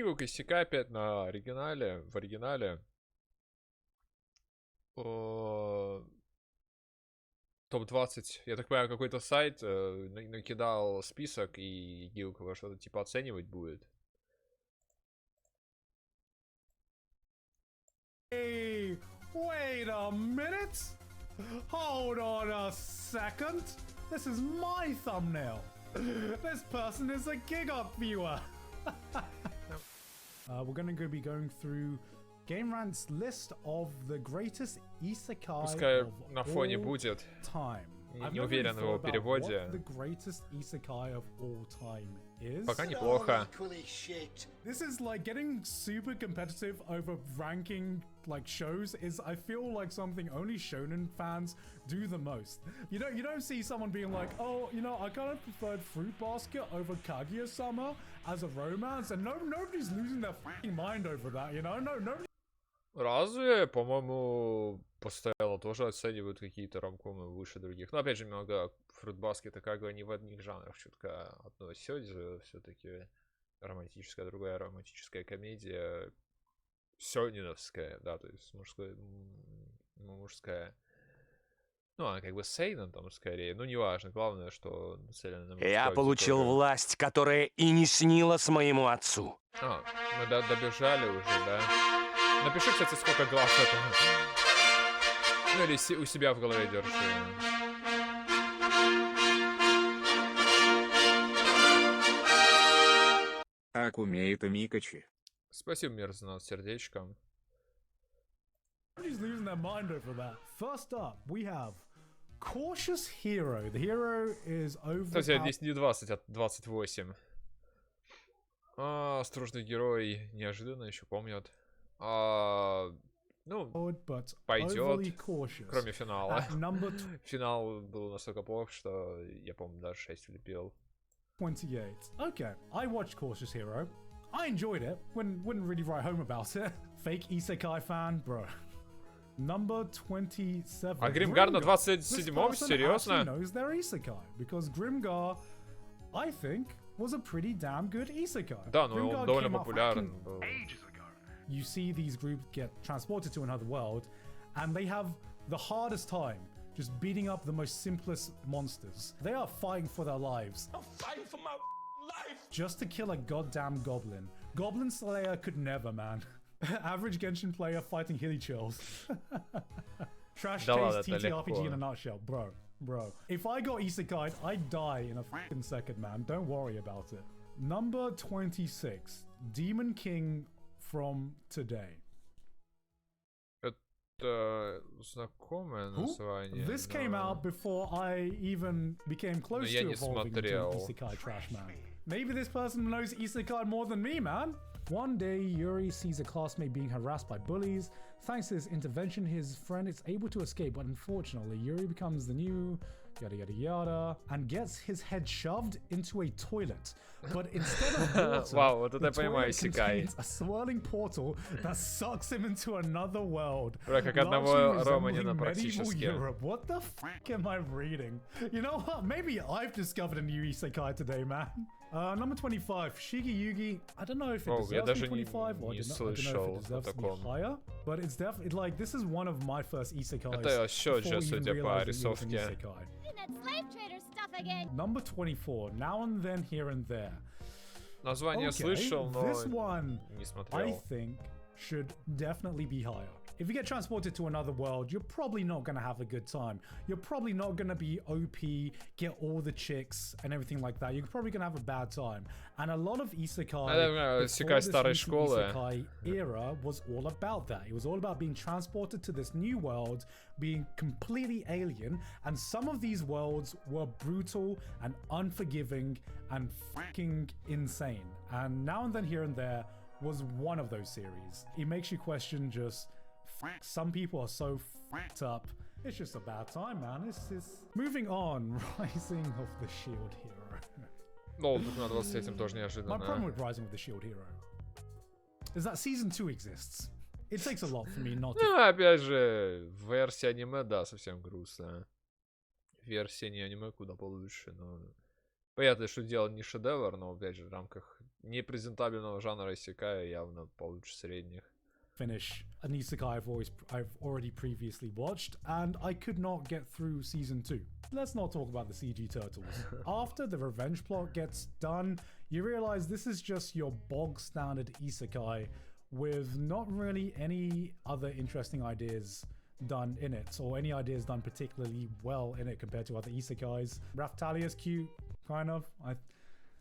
Гиггук, исекаев опять на оригинале, в оригинале. Топ-20, я так понимаю, какой-то сайт накидал список, и Гиггук его что-то типа оценивать будет. Hey, wait a minute! Hold on a second! This is my thumbnail! This person is a Gigguk viewer! We're going to be going through Game Rant's list of the greatest isekai Пускай of на фоне all будет. time. Не уверен в его переводе. The greatest isekai of all time is. Пока неплохо. This is like getting super competitive over ranking like shows is I feel like something only shonen fans do the most. You don't see someone being like, oh, you know, I kind of preferred Fruit Basket over Kaguya-sama as a romance, and nobody's losing their fucking mind over that, you know? No. Разве, по-моему, постоянно тоже оценивают какие-то ромкомы выше других. Но опять же, много Fruit Basket, как бы они в одних жанрах чутка одно сёдзи, все-таки романтическая, другая романтическая комедия. Сёненовская, да, то есть мужская. Ну, она как бы сейнен там скорее, ну неважно, главное, что нацелено на мужскую Я получил аудиторию. власть, которая и не снилась моему отцу. Мы добежали уже, да? Напиши, кстати, сколько глаз это. Ну или у себя в голове держи. Как умеет Микачи. Спасибо, мир, за нас сердечком. Nobody's losing their mind over that. First up, we have Cautious Hero. The hero is over. Кстати, здесь не 20, а 28. Осторожный герой неожиданно еще помнят. Ну, пойдет, кроме финала. Финал был настолько плох, что я, по-моему, даже 6 влепил. 28. Okay, I watched Cautious Hero. I enjoyed it. Wouldn't really write home about it. Fake isekai fan, bro. Number 27. А Гримгар на 27-м? Серьезно? Knows their isekai because Grimgar, I think, was a pretty damn good isekai. Да, но он довольно популярен был. You see these groups get transported to another world, and they have the hardest time just beating up the most simplest monsters. They are fighting for their lives. I'm fighting for my life! Just to kill a goddamn goblin. Goblin Slayer could never, man. Average Genshin player fighting hilly chills. Trash taste TTRPG in a nutshell, bro. If I got isekai'd, I'd die in a fucking second, man. Don't worry about it. Number 26. Demon King from Today. Знакомое название. This came out before I even became close to evolving into an isekai trash man. Maybe this person knows isekai more than me, man. One day, Yuri sees a classmate being harassed by bullies. Thanks to his intervention, his friend is able to escape, but unfortunately, Yuri becomes the new yada yada yada and gets his head shoved into a toilet. But instead of water, Вау, вот это я the понимаю, toilet исекай. contains a swirling portal that sucks him into another world. Бля, как одного романина практически. What the fuck am I reading? You know what? Maybe I've discovered a new isekai today, man. Number 25, Shigi Yugi. I don't know if it deserves to be 25 or I don't know if it deserves to be higher, but it's definitely like this is one of my first isekais. Это shoujo, судя по рисовке. Number 24, Now and Then, Here and There. Название слышал, но this one, не смотрел. I think, should definitely be higher. If you get transported to another world, you're probably not going to have a good time. You're probably not going to be OP, get all the chicks and everything like that. You're probably going to have a bad time. And a lot of isekai, isekai era was all about that. It was all about being transported to this new world, being completely alien, and some of these worlds were brutal and unforgiving and fucking insane. And Now and Then, Here and There was one of those series. It makes you question just some people are so fucked up. It's just a bad time, man. It's moving on. Rising of the Shield Hero. Ну, на 23-м тоже неожиданно. My problem with Rising of the Shield Hero is that season 2 exists. It takes a lot for me not to. Ну, опять же, версия аниме, да, совсем грустная. Версия не аниме куда получше, но... Понятно, что дело не шедевр, но, опять же, в рамках непрезентабельного жанра исекая явно получше средних. Finish an isekai I've already previously watched, and I could not get through season 2. Let's not talk about the CG turtles. After the revenge plot gets done, you realize this is just your bog standard isekai with not really any other interesting ideas done in it, or any ideas done particularly well in it compared to other isekais. Raftalia's cute, kind of. I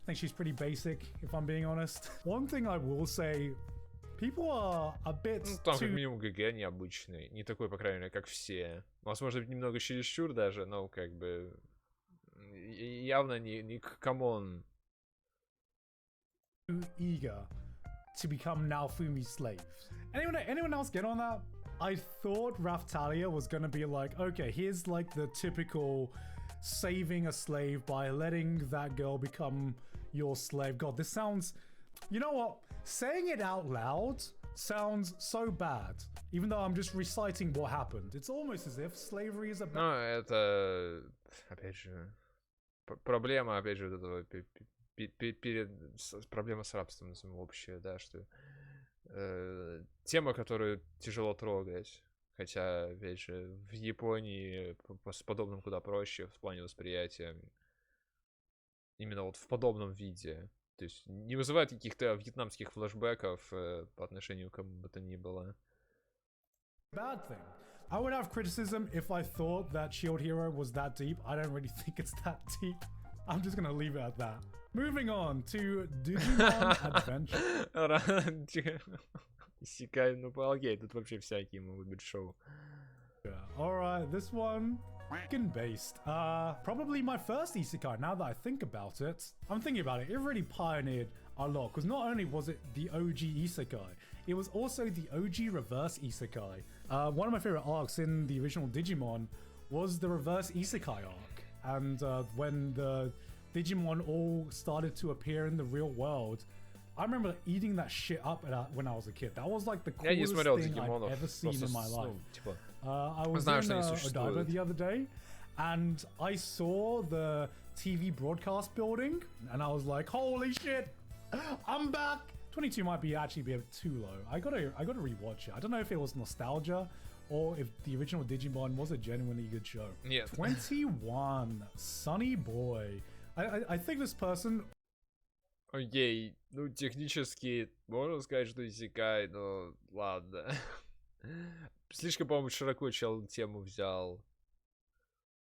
think she's pretty basic, if I'm being honest. One thing I will say, people are a bit Ну, там как too минимум ГГ необычный. Не такой, по крайней мере, как все. Возможно, немного чересчур даже, но как бы... Явно не камон. eager to become Naofumi's slaves. Anyone else get on that? I thought Raftalia was gonna be like, okay, here's like the typical saving a slave by letting that girl become your slave. God, this sounds... You know what? Saying it out loud sounds so bad, even though I'm just reciting what happened. It's almost as if slavery is a bad... Ну, это... Опять же... Проблема, опять же, вот этого... Проблема с рабством, назовем общая, да, что... Тема, которую тяжело трогать. Хотя, опять же, в Японии с подобным куда проще в плане восприятия. Именно вот в подобном виде. То есть не вызывает каких-то вьетнамских флешбеков по отношению к кому бы то ни было. Bad thing. I would have criticism if I thought that Shield Hero was that deep. I don't really think it's that deep. I'm just gonna leave it at that. Moving on to Digimon Adventure. Исекай, ну окей, тут вообще всякие могут быть шоу. Alright, this one fucking based. Probably my first isekai now that I think about it. I'm thinking about it, it really pioneered a lot, because not only was it the OG isekai, it was also the OG reverse isekai. One of my favorite arcs in the original Digimon was the reverse isekai arc. And when the Digimon all started to appear in the real world, I remember eating that shit up when I was a kid. That was like the coolest thing I've ever seen in my life. I was in Odaiba the other day, and I saw the TV broadcast building, and I was like, holy shit, I'm back! 22 might actually be a bit too low. I gotta rewatch it. I don't know if it was nostalgia, or if the original Digimon was a genuinely good show. Yeah. 21, Sunny Boy. I think this person... Окей, ну технически можно сказать, что исекай, но ладно. Слишком, по-моему, широко чел тему взял.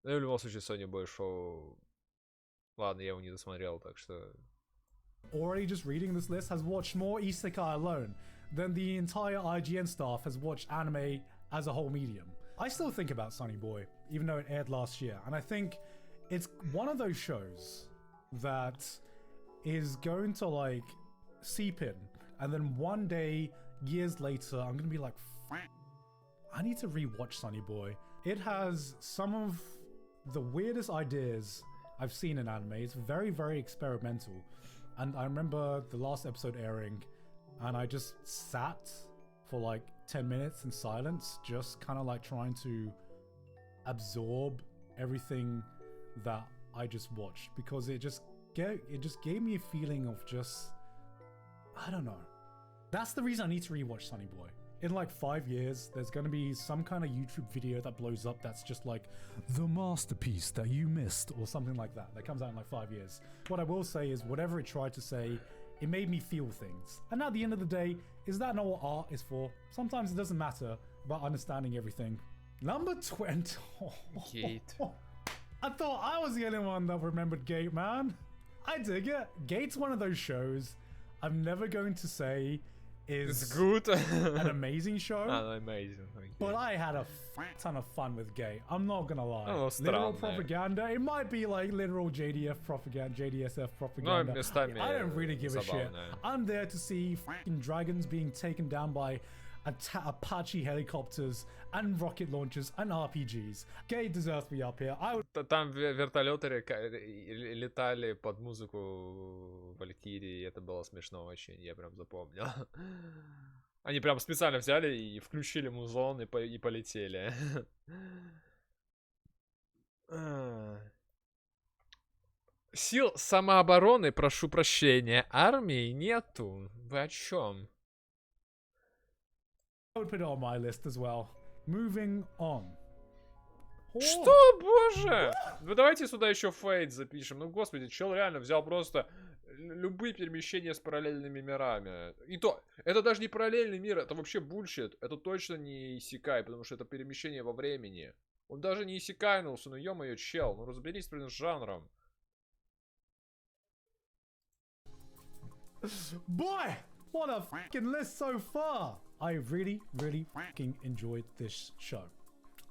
Ну, в любом случае, Sony Boy шоу... Ладно, я его не досмотрел, так что... Already just reading this list has watched more isekai alone than the entire IGN staff has watched anime as a whole medium. I still think about Sunny Boy, even though it aired last year, and I think it's one of those shows that is going to like seep in, and then one day, years later, I'm gonna be like, I need to rewatch Sunny Boy. It has some of the weirdest ideas I've seen in anime. It's very, very experimental. And I remember the last episode airing, and I just sat for like 10 minutes in silence, just kind of like trying to absorb everything that I just watched, because it just gave me a feeling of just, I don't know. That's the reason I need to rewatch Sunny Boy. In like 5 years, there's gonna be some kind of YouTube video that blows up that's just like the masterpiece that you missed, or something like that comes out in like 5 years. What I will say is whatever it tried to say, it made me feel things. And at the end of the day, is that not what art is for? Sometimes it doesn't matter about understanding everything. Number 20. Gate. I thought I was the only one that remembered Gate, man. I dig it. Gate's one of those shows I'm never going to say is It's good. an amazing show. Amazing. Okay. But I had a ton of fun with Gate. I'm not gonna lie. Oh, Literal странное. propaganda. It might be like literal JDF propaganda, JDSF Ну, propaganda. местами I don't really give a shit. забавное. I'm there to see fucking dragons being taken down by Apache helicopters and rocket launchers and RPGs. Gate deserves to be up here. Там вертолеты летали под музыку Валькирии, и это было смешно очень, я прям запомнил. Они прям специально взяли и включили музон и полетели. Сил самообороны, прошу прощения, армии нету. Вы о чем? I would put it on my list as well. Moving on. Что, боже? Ну давайте сюда еще фейт запишем. Ну господи, чел реально взял просто любые перемещения с параллельными мирами. И то, это даже не параллельный мир, это вообще бульшит. Это точно не исекай, потому что это перемещение во времени. Он даже не исекайнулся, ну ё-моё, чел. Ну разберись, блин, с жанром. Boy, what a fucking list so far. I really fucking enjoyed this show.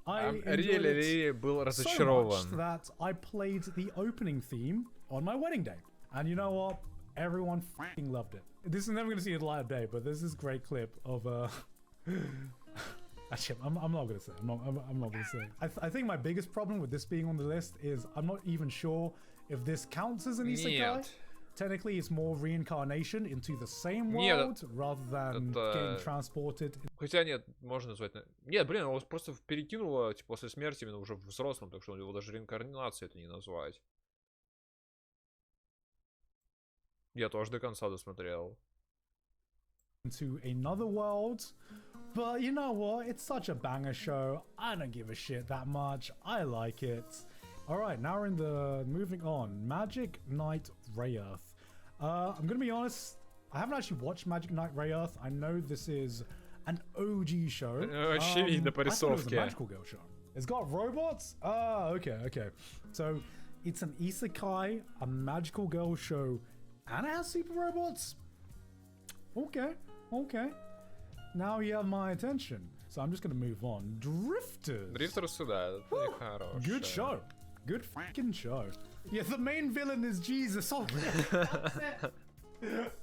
I enjoyed it был so разочарован. much that I played the opening theme on my wedding day. And you know what? Everyone fucking loved it. This is never going to see the light of day, but there's this great clip of actually, I'm not going to say. I'm not going to say. I think my biggest problem with this being on the list is I'm not even sure if this counts as an isekai. Нет. Technically, it's more reincarnation into the same Нет, world rather than getting transported. Хотя нет, можно назвать... Нет, блин, его просто перекинуло типа, после смерти именно уже взрослым, так что его даже реинкарнацией это не назвать. Я тоже до конца досмотрел. Into another world. But you know what? It's such a banger show. I don't give a shit that much. I like it. Alright, now we're in the... Moving on. Magic Knight Rayearth. I'm gonna be honest. I haven't actually watched Magic Knight Rayearth. I know this is an OG show. Очевидно по I thought it was a рисовке. magical girl show. It's got robots? Ah, okay. So, it's an isekai, a magical girl show, and it has super robots? Okay. Now you have my attention. So I'm just gonna move on. Drifters. Дрифтер сюда. Это хорошо. Good show. Good fucking show. Yeah, the main villain is Jesus. Oh, that's it.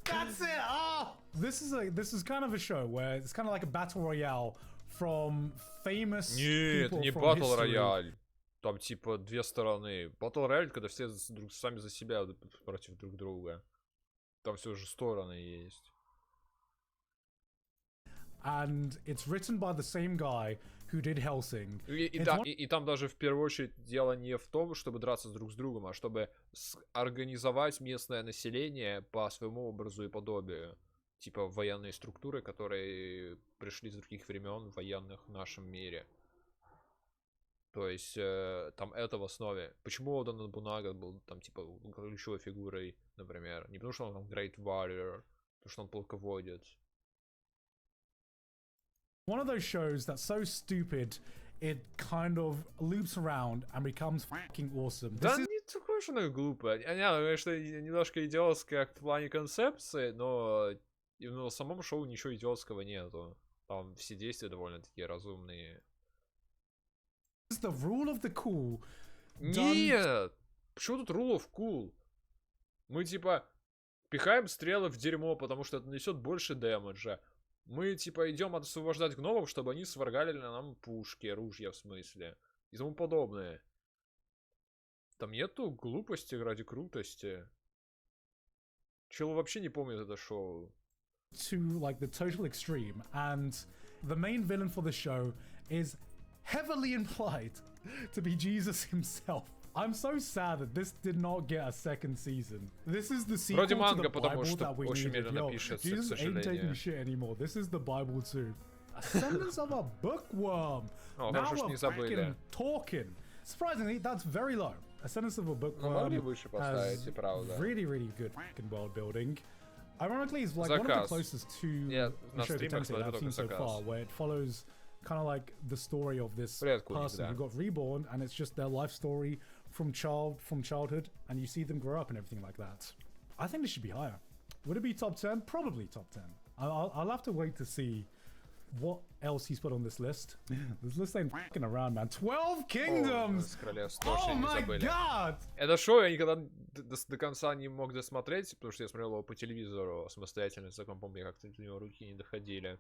That's it. Oh, this is kind of a show where it's kind of like a battle royale from famous Нет, people не from батл history. рояль. Там типа две стороны. Батл рояль, когда все сами за себя против друг друга. Там все же стороны есть. And it's written by the same guy who did Helsing. И там даже в первую очередь дело не в том, чтобы драться друг с другом, а чтобы организовать местное население по своему образу и подобию. Типа военные структуры, которые пришли с других времен военных в нашем мире. То есть там это в основе. Почему Ода Нобунага был там типа ключевой фигурой, например? Не потому что он там Great Warrior, потому что он полководец. One of those shows that's so stupid, it kind of loops around and becomes fucking awesome. Да не такое уж оно и глупое. Конечно, немножко идиотское в плане концепции, но в самом шоу ничего идиотского нету. Там все действия довольно-таки разумные. It's the rule of the cool. Нет! Почему тут rule of cool? Мы типа пихаем стрелы в дерьмо, потому что это несет больше дэмэджа. Мы типа идем освобождать гномов, чтобы они сваргали на нам пушки, ружья в смысле. И тому подобное. Там нету глупости ради крутости. Чел вообще не помнит это шоу. To like the total extreme, and the main villain for the show is heavily implied to be Jesus himself. I'm so sad that this did not get a second season. This is the sequel Вроде to манга, the потому Bible что that we очень needed. медленно Yo, пишется, к Jesus ain't taking сожалению. shit anymore. This is the Bible too. Ascendance of a bookworm. О, Now хорошо, что we're не забыли. fucking talking. Surprisingly, that's very low. Ascendance of a Ну, могли bookworm выше has поставить, и правда. really good fucking world building. Ironically, it's like one of the Заказ. closest to Я на Show стримах Tensei смотрю that I've только seen so заказ. far, where it follows kind of like the story of this Привет, Куник, person да. who got reborn, and it's just their life story from childhood, and you see them grow up and everything like that. I think this should be higher. Would it be top 10? Probably top 10. I'll have to wait to see what else he's put on this list. This list ain't fucking around, man. 12 Kingdoms! С королевства тоже Oh не my забыли. god! Это шоу я никогда до конца не мог досмотреть, потому что я смотрел его по телевизору самостоятельно, за компом, мне как-то до него руки не доходили.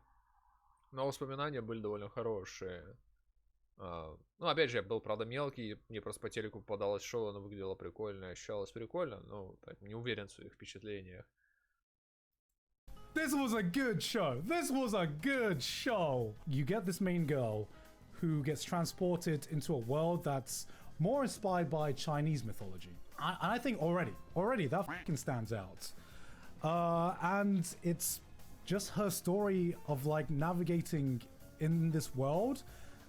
Но воспоминания были довольно хорошие. Ну, опять же, я был, правда, мелкий, мне просто по телеку попадалось шоу, оно выглядело прикольно, ощущалось прикольно, но так, не уверен в своих впечатлениях. This was a good show. This was a good show. You get this main girl who gets transported into a world that's more inspired by Chinese mythology. And I think already that fucking stands out. And it's just her story of like navigating in this world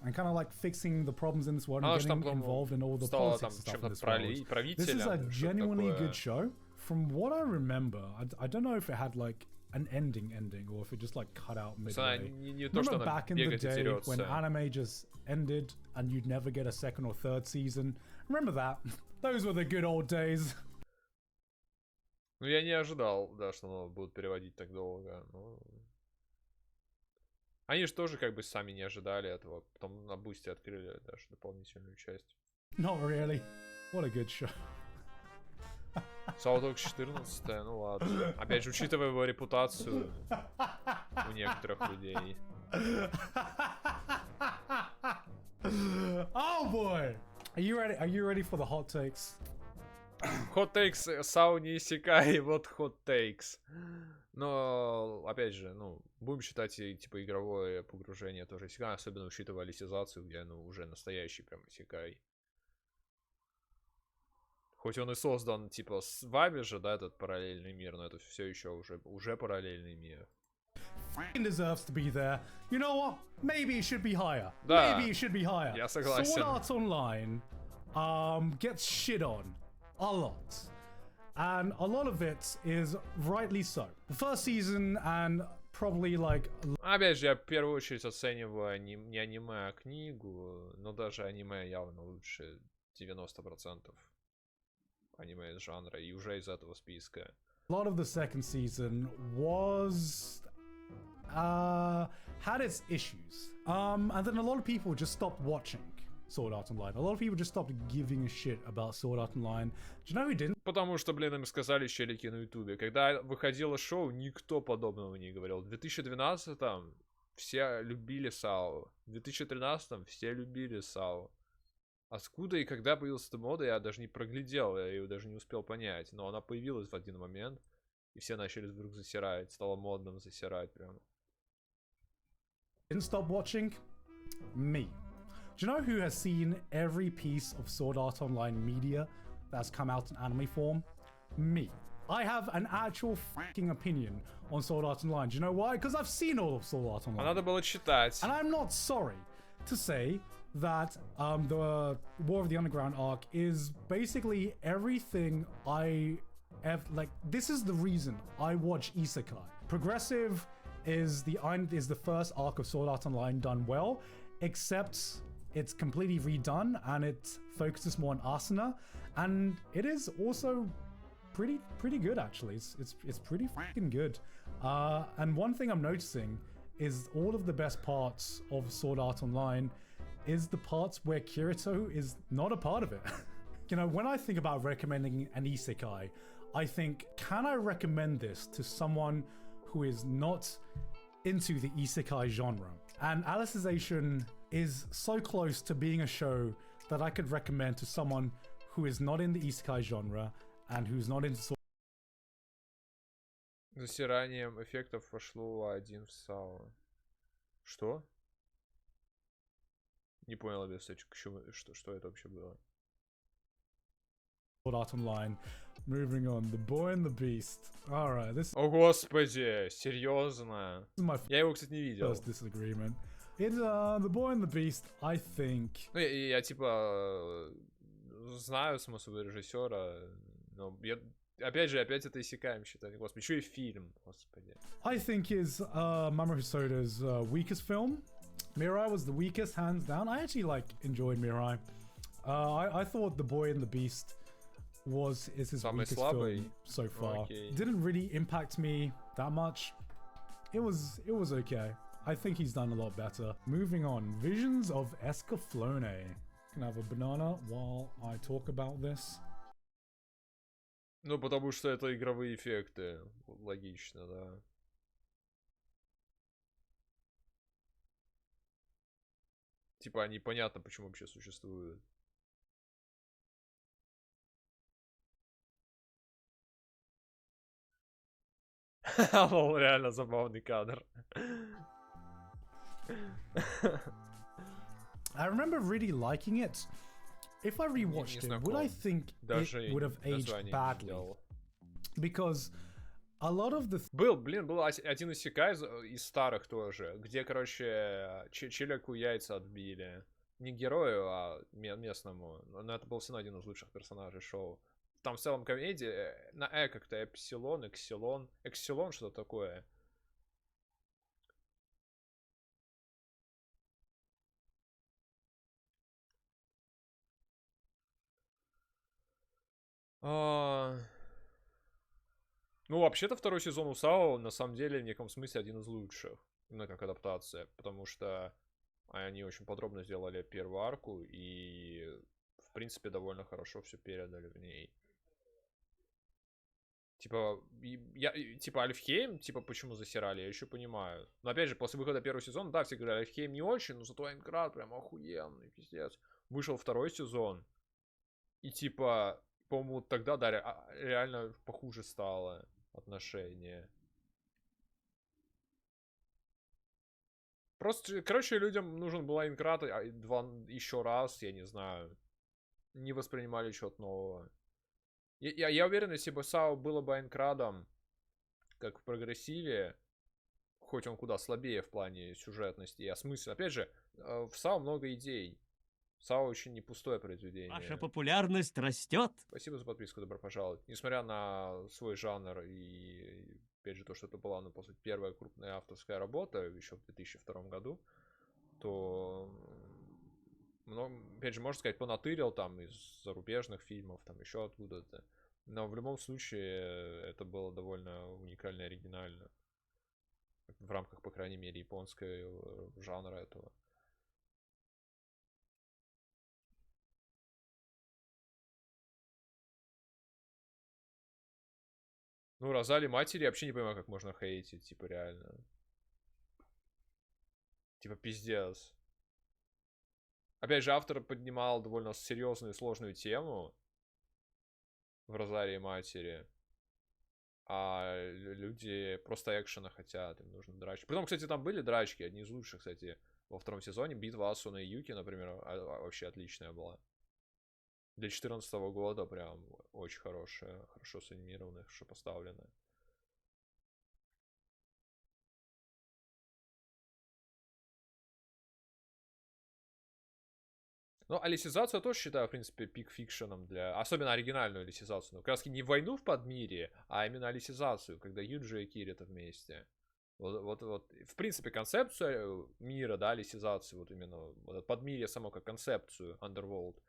and kind of like fixing the problems in this world and getting involved in all the politics and stuff in this world. This is a genuinely good show. From what I remember, I don't know if it had like an ending or if it just like cut out midway. Remember back in the day when anime just ended and you'd never get a second or third season? Remember that? Those were the good old days. Ну, я не ожидал, да, что оно будут переводить так долго. Но... Они же тоже как бы сами не ожидали этого. Потом на бусте открыли даже дополнительную часть. Not really. What a good show. Сао только 14, ну ладно. Опять же, учитывая его репутацию у некоторых людей. Oh boy! Are you ready? Are you ready for the hot takes? Hot takes Сао не исекай, вот hot takes. Но, опять же, ну, будем считать и типа игровое погружение тоже исекай, особенно учитывая лисизацию, где, ну, уже настоящий прям исекай. Хоть он и создан, типа, с вами же, да, этот параллельный мир, но это все еще уже параллельный мир. Deserves to be there. You know what? Maybe it should be higher. Да, maybe it should be higher. Я согласен. Sword Art Online gets shit on a lot. And a lot of it is rightly so. The first season and probably like... Опять же, я в первую очередь оцениваю не аниме, а книгу, но даже аниме явно лучше 90% аниме из жанра, и уже из этого списка. A lot of the second season was... had its issues. And then a lot of people just stopped watching Sword Art Online. A lot of people just stopped giving a shit about Sword Art Online. Do you know who didn't? Потому что, блин, им сказали челики на ютубе. Когда выходило шоу, никто подобного не говорил. В 2012-м все любили САО. В 2013-м все любили САО. Откуда и когда появилась эта мода, я даже не проглядел, я ее даже не успел понять. Но она появилась в один момент, и все начали вдруг засирать. Стало модным засирать прям. Didn't stop watching? Me. Do you know who has seen every piece of Sword Art Online media that's come out in anime form? Me. I have an actual fucking opinion on Sword Art Online. Do you know why? Because I've seen all of Sword Art Online. А надо было читать. And I'm not sorry to say that the War of the Underground arc is basically everything I have, like, this is the reason I watch isekai. Progressive is the first arc of Sword Art Online done well, except it's completely redone and it focuses more on Asuna, and it is also pretty good actually. It's pretty fucking good. And one thing I'm noticing is all of the best parts of Sword Art Online is the parts where Kirito is not a part of it. You know, when I think about recommending an isekai, I think, can I recommend this to someone who is not into the isekai genre? And Alicization is so close to being a show that I could recommend to someone who is not in the isekai genre and who's not into... Засиранием эффектов пошло один в САО. Что? Не понял, что это вообще было. Sword Art Online. Moving on. The Boy and the Beast. Alright, this О господи, серьезно? is my Я его, кстати, не видел. first disagreement. It's The Boy and the Beast, I think... Ну, я типа знаю смысл режиссера, но я, опять это исекаем считать. Господи, еще и фильм, господи. I think is Mamoru Hosoda's weakest film. Mirai was the weakest, hands down. I actually enjoyed Mirai. I thought The Boy and the Beast is his Самый weakest слабый? film so far. Okay. Didn't really impact me that much. It was okay. I think he's done a lot better. Moving on, Visions of Escaflowne. Can I have a banana while I talk about this? Ну, потому что это игровые эффекты. Логично, да. Типа, непонятно, почему вообще существуют. Лол, реально забавный кадр. I remember really liking it if I rewatched it, would I think Даже it would have aged название не badly? видел. Because a lot of the Был один исекай из старых тоже, где, короче, челику яйца отбили. Не герою, а местному. Но это был все равно один из лучших персонажей шоу. Там в целом комедия на как-то эпсилон, эксилон, что-то такое. Ну, вообще-то второй сезон у САО на самом деле в неком смысле один из лучших. Именно как адаптация. Потому что они очень подробно сделали первую арку и, в принципе, довольно хорошо все передали в ней. Типа, типа Альфхейм, типа, почему засирали, я еще понимаю. Но опять же, после выхода первого сезона, да, все говорят, Альфхейм не очень, но зато Айнкрат прям охуенный, пиздец. Вышел второй сезон. И типа, по-моему, тогда, да, реально похуже стало отношение. Просто, короче, людям нужен был Айнкрат еще раз, я не знаю. Не воспринимали что-то нового. Я уверен, если бы САО было бы Айнкрадом, как в прогрессиве, хоть он куда слабее в плане сюжетности и смысла. Опять же, в САО много идей. САО очень не пустое произведение. Ваша популярность растет. Спасибо за подписку, добро пожаловать. Несмотря на свой жанр и опять же то, что это была, ну, по сути, первая крупная авторская работа еще в 2002 году, то, опять же, можно сказать, понатырил там из зарубежных фильмов, там еще откуда-то. Но в любом случае это было довольно уникально и оригинально. В рамках, по крайней мере, японского жанра этого. Ну, Розали матери, я вообще не понимаю, как можно хейтить, типа, реально. Типа, пиздец. Опять же, автор поднимал довольно серьезную и сложную тему в Розарии матери. А люди просто экшена хотят, им нужно драчки. Притом, кстати, там были драчки, одни из лучших, кстати, во втором сезоне. Битва Асуна и Юки, например, вообще отличная была. Для 2014 года прям очень хорошая, хорошо санимированная, хорошо поставленная. Ну, алисизацию я тоже считаю, в принципе, пик-фикшеном для... Особенно оригинальную алисизацию. Ну, как раз не войну в Подмире, а именно алисизацию, когда Юджи и Кирита вместе. Вот. В принципе, концепцию мира, да, алисизацию, вот именно вот Подмирье само как концепцию, Underworld,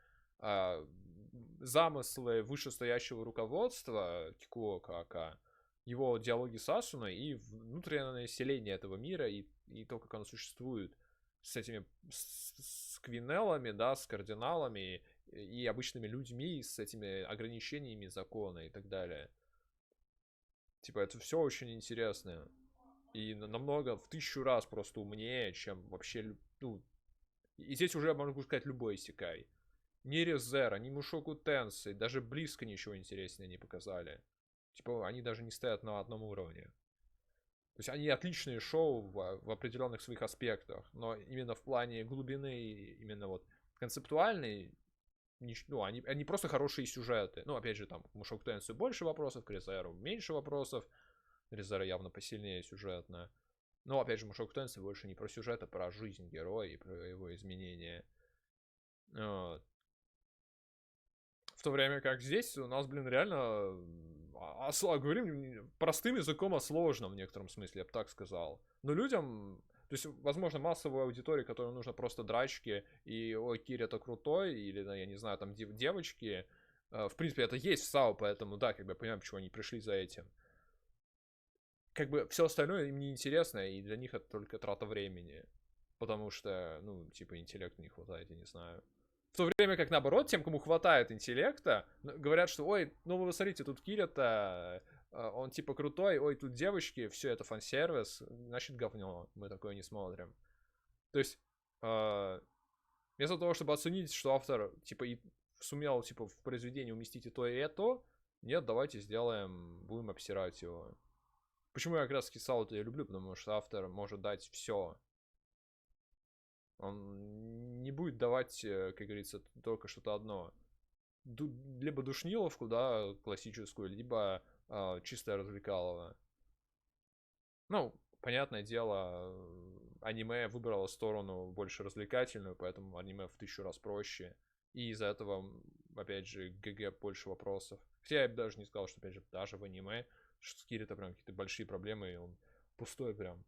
замыслы вышестоящего руководства Гиггука, его диалоги с Асуной и внутреннее население этого мира и то, как оно существует с этими с квинеллами, да, с кардиналами и обычными людьми, с этими ограничениями закона и так далее. Типа, это все очень интересно. И намного, в 1000 раз просто умнее, чем вообще, ну... И здесь уже, можно сказать, любой исекай. Ни Резера, ни Мушоку Тенсей, даже близко ничего интереснее не показали. Типа, они даже не стоят на одном уровне. То есть они отличные шоу в определенных своих аспектах, но именно в плане глубины, именно вот концептуальной, ну, они просто хорошие сюжеты. Ну, опять же, там, к Мушоку Тенсею больше вопросов, к Резеру меньше вопросов. Резера явно посильнее сюжетно. Но, опять же, Мушоку Тенсей больше не про сюжет, а про жизнь героя и про его изменения. Вот. В то время как здесь у нас, блин, реально говорим простым языком о сложном в некотором смысле, я бы так сказал. Но людям, то есть, возможно, массовой аудитории, которой нужно просто драчки и ой, Кири это крутой, или, я не знаю, там девочки, в принципе, это есть в САО, поэтому, да, как бы я понимаю, почему они пришли за этим. Как бы все остальное им не интересно, и для них это только трата времени. Потому что, ну, типа, интеллекта не хватает, я не знаю. В то время как, наоборот, тем, кому хватает интеллекта, говорят, что, ой, ну вы смотрите, тут Кирит-то, он типа крутой, ой, тут девочки, все это фан-сервис, значит говно, мы такое не смотрим. То есть, вместо того, чтобы оценить, что автор, типа, и сумел, типа, в произведении уместить и то, и это, нет, давайте сделаем, будем обсирать его. Почему я как раз САО-то я люблю, потому что автор может дать все. Он не будет давать, как говорится, только что-то одно. Либо душниловку, да, классическую, либо чистое развлекалово. Ну, понятное дело, аниме выбрало сторону больше развлекательную, поэтому аниме в 1000 раз проще. И из-за этого, опять же, ГГ больше вопросов. Хотя я бы даже не сказал, что, опять же, даже в аниме, что с Кирита прям какие-то большие проблемы, и он пустой прям.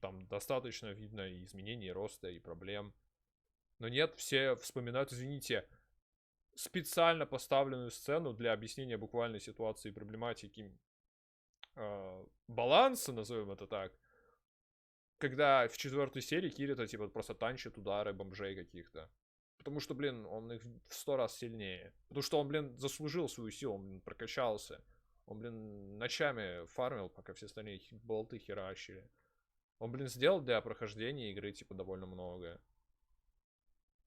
Там достаточно видно и изменений, и роста, и проблем. Но нет, все вспоминают, извините, специально поставленную сцену для объяснения буквальной ситуации и проблематики баланса, назовем это так. Когда в 4-й серии Кирита типа просто танчит удары бомжей каких-то. Потому что, блин, он их в 100 раз сильнее. Потому что он, блин, заслужил свою силу, он, блин, прокачался. Он, блин, ночами фармил, пока все остальные болты херачили. Он, блин, сделал для прохождения игры, типа, довольно много.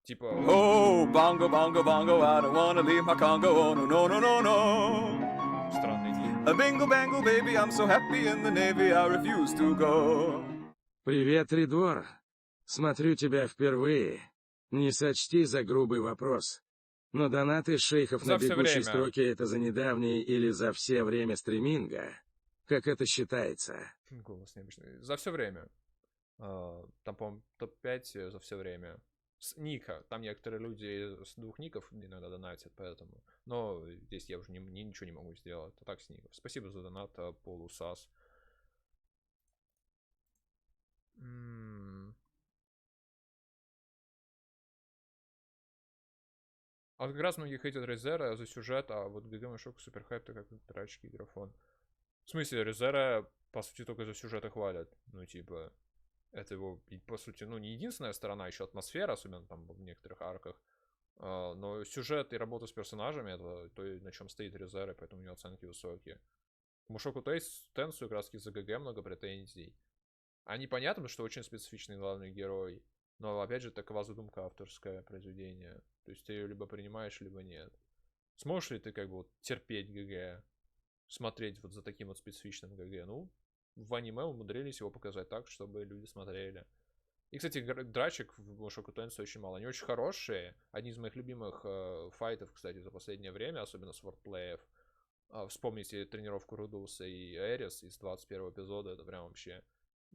Типа... Oh, bongo, bongo, bongo, I don't wanna leave my Congo, oh, no, no, no, no, no. Странный день. A bingo, bango, baby, I'm so happy in the Navy, I refuse to go. Привет, Redvor. Смотрю тебя впервые. Не сочти за грубый вопрос. Но донаты шейхов За на всё бегущей время. строке — это за недавние или за все время стриминга? Как это считается? Голос необычный. За все время. Там, по-моему, топ-5 за все время. С ника. Там некоторые люди с 2 ников иногда донатят, поэтому. Но здесь я уже ничего не могу сделать. А так с ников. Спасибо за донат, полусас. А вот как раз многие хейтят Резера за сюжет, а вот ГГ Машок супер хайп-то как трачки графон. В смысле, Резера, по сути, только за сюжет и хвалят. Ну, типа, это его, по сути, ну, не единственная сторона, еще атмосфера, особенно там в некоторых арках. Но сюжет и работа с персонажами, это то, на чем стоит Резера, поэтому у него оценки высокие. К Мушоку Тенсу как раз за ГГ много претензий. А непонятно, что очень специфичный главный герой. Но, опять же, такова задумка авторское произведение. То есть ты ее либо принимаешь, либо нет. Сможешь ли ты как бы вот терпеть ГГ? Смотреть вот за таким вот специфичным ГГ? Ну, в аниме умудрились его показать так, чтобы люди смотрели. И, кстати, драчек в Мушоку Тенсу очень мало. Они очень хорошие. Одни из моих любимых файтов, кстати, за последнее время, особенно с вордплеев. Вспомните тренировку Рудуса и Эрис из 21 эпизода. Это прям вообще...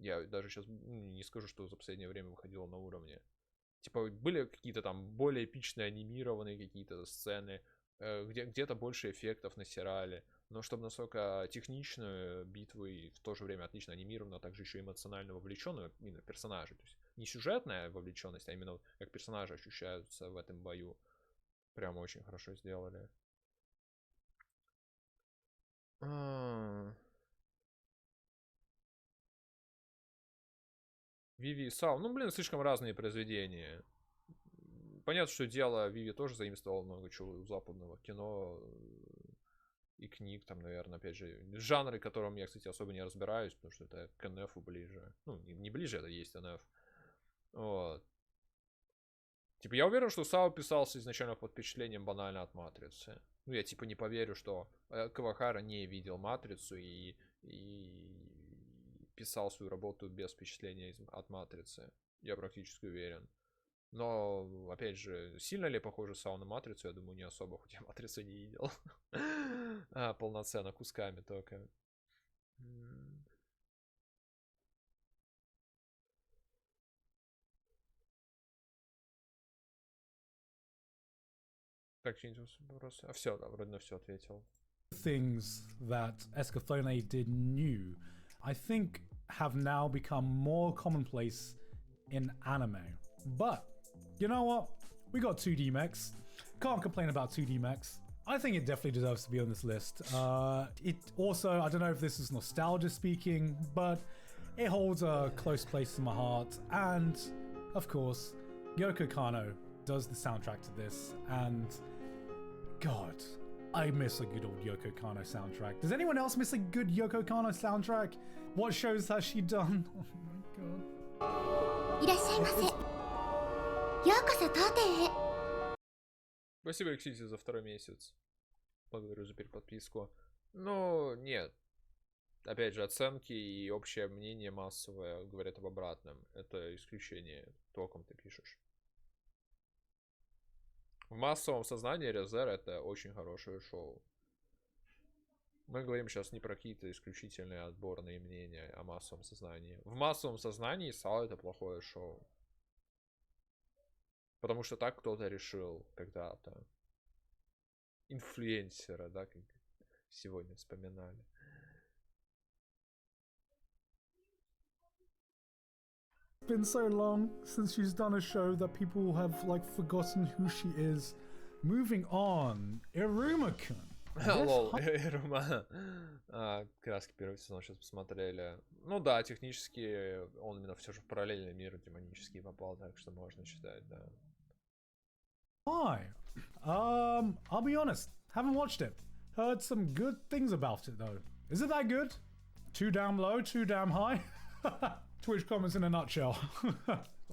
Я даже сейчас не скажу, что за последнее время выходило на уровне. Типа, были какие-то там более эпичные анимированные какие-то сцены, где-то больше эффектов насирали. Но чтобы настолько техничную битву и в то же время отлично анимированную, а также еще эмоционально вовлеченную именно персонажи. То есть не сюжетная вовлеченность, а именно как персонажи ощущаются в этом бою. Прям очень хорошо сделали. Виви и Сау. Ну, блин, слишком разные произведения. Понятно, что дело Виви тоже заимствовало много чего у западного кино и книг, там, наверное, опять же, жанры, которым я, кстати, особо не разбираюсь, потому что это к НФу ближе. Ну, не ближе, это есть НФ. Вот. Типа, я уверен, что Сау писался изначально под впечатлением банально от Матрицы. Ну, я, типа, не поверю, что Кавахара не видел Матрицу и писал свою работу без впечатления от Матрицы. Я практически уверен. Но, опять же, сильно ли похоже Сау на Матрицу? Я думаю, не особо, хоть я Матрицу не видел. Полноценно, кусками только. Так, что-нибудь вопросы? А все, да, вроде на все ответил. Things that Escaflowne did new, I think, have now become more commonplace in anime. But, you know what? We got 2D mechs. Can't complain about 2D mechs. I think it definitely deserves to be on this list. It also, I don't know if this is nostalgia speaking, but it holds a close place in my heart. And, of course, Yoko Kanno does the soundtrack to this. And, God, I miss a good old Yoko Kanno soundtrack. Does anyone else miss a good Yoko Kanno soundtrack? What shows has she done? Oh my god. いらっしゃいませ。ようこそ当店へ。 Спасибо, Хотите, за 2-й месяц. Благодарю за переподписку. Ну, нет. опять же, оценки и общее мнение массовое говорят об обратном. Это исключение, то, о ком ты пишешь. В массовом сознании Redvor это очень хорошее шоу. Мы говорим сейчас не про какие-то исключительные отборные мнения о массовом сознании. В массовом сознании Сало это плохое шоу. Потому что так кто-то решил когда-то. Инфлюенсера, да, как сегодня вспоминали. It's been so long since she's done a show that people have like forgotten who she is. Moving on, Iruma-kun. Лол, Ирума. Краски первый сезон сейчас посмотрели. Ну да, технически он именно все же в параллельный мир демонический попал, так что можно считать, да. Hi. I'll be honest, haven't watched it. Heard some good things about it though. Is it that good? Too damn low, too damn high? Twitch comments in a nutshell.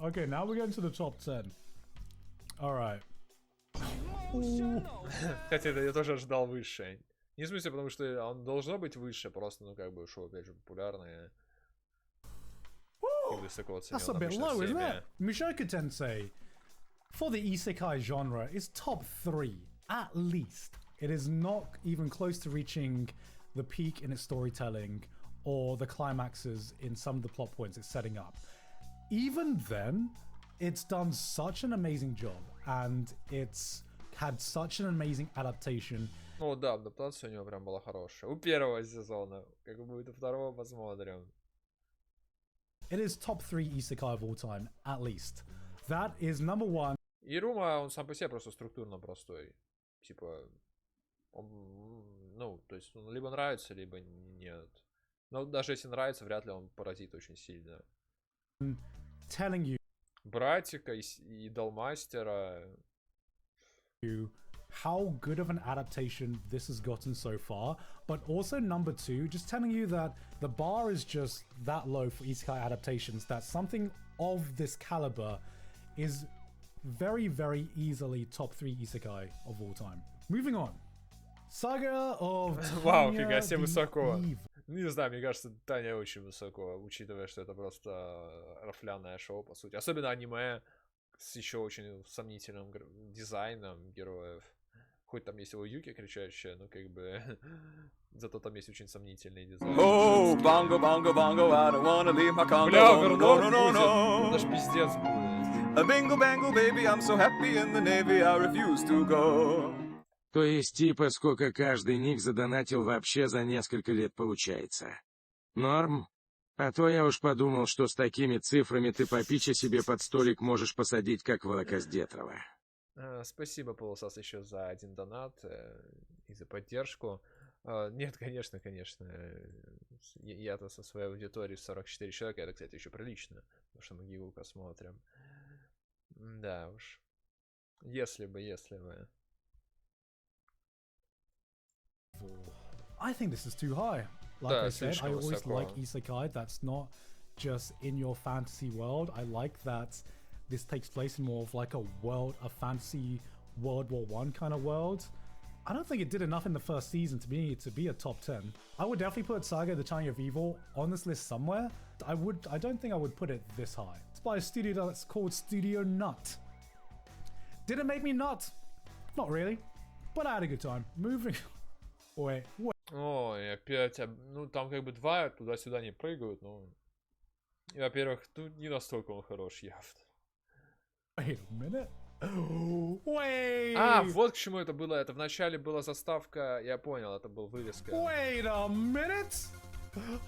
Okay, now we're getting to the top 10. Alright. Хотя это я тоже ожидал выше. Не в смысле, потому что он должно быть выше, просто, ну, как бы, шоу, опять же, популярное. И высоко That's a bit оценен low, isn't всеми. it? Mushoku Tensei, for the isekai genre, is top 3, at least. It is not even close to reaching the peak in its storytelling or the climaxes in some of the plot points it's setting up. Even then, it's done such an amazing job, and it's had such an amazing adaptation. Ну да, адаптация у него прям была хорошая. У первого сезона. Как будет у второго, посмотрим. It is top 3 isekai of all time, at least. That is number 1. Ирума, он сам по себе просто структурно простой. Типа, он, ну, то есть, он либо нравится, либо нет. Но даже если нравится, вряд ли он поразит очень сильно. Telling you Братика и Далмастера. how good of an adaptation this has gotten so far, but also number 2, just telling you that the bar is just that low for isekai adaptations, that something of this caliber is very, very easily top 3 isekai of all time. Moving on. Saga of Вау, Tanya фига себе the высоко. Evil. Не знаю, мне кажется, Таня очень высоко, учитывая, что это просто рафляное шоу, по сути. Особенно аниме с еще очень сомнительным дизайном героев. Хоть там есть его Юки кричащая, но как бы зато там есть очень сомнительный дизайн. Oh, bongo, bongo, bongo, I don't wanna leave my Congo. Бля, No, Вернон no, no, будет. no. Это ж пиздец будет. A bingo, bango, baby, I'm so happy in the Navy, I refuse to go. То есть типа сколько каждый ник задонатил вообще за несколько лет получается. Норм? А то я уж подумал, что с такими цифрами ты попича себе под столик можешь посадить, как Волокоздетрова. Спасибо, Полосас, еще за 1 донат и за поддержку. Нет, конечно. Я-то со своей аудиторией 44 человека, это, кстати, еще прилично, потому что мы Гиггука смотрим. Да уж. Если бы. I think this is too high. Like Да, I said, I слишком always высоко. like isekai that's not just in your fantasy world. I like that this takes place in more of like a fantasy World War I kind of world. I don't think it did enough in the first season to be a top 10. I would definitely put Saga the Tiny of Evil on this list somewhere. I don't think I would put it this high. It's by a studio that's called Studio Nut. Did it make me nut? Not really, but I had a good time. Moving. Wait. Ой, опять, ну там как бы два туда-сюда не прыгают, ну. И, во-первых, тут не настолько он хорош явно. Wait a minute. Wait. Вот к чему это было. Это вначале была заставка, я понял, это был вырезка. Wait a minute.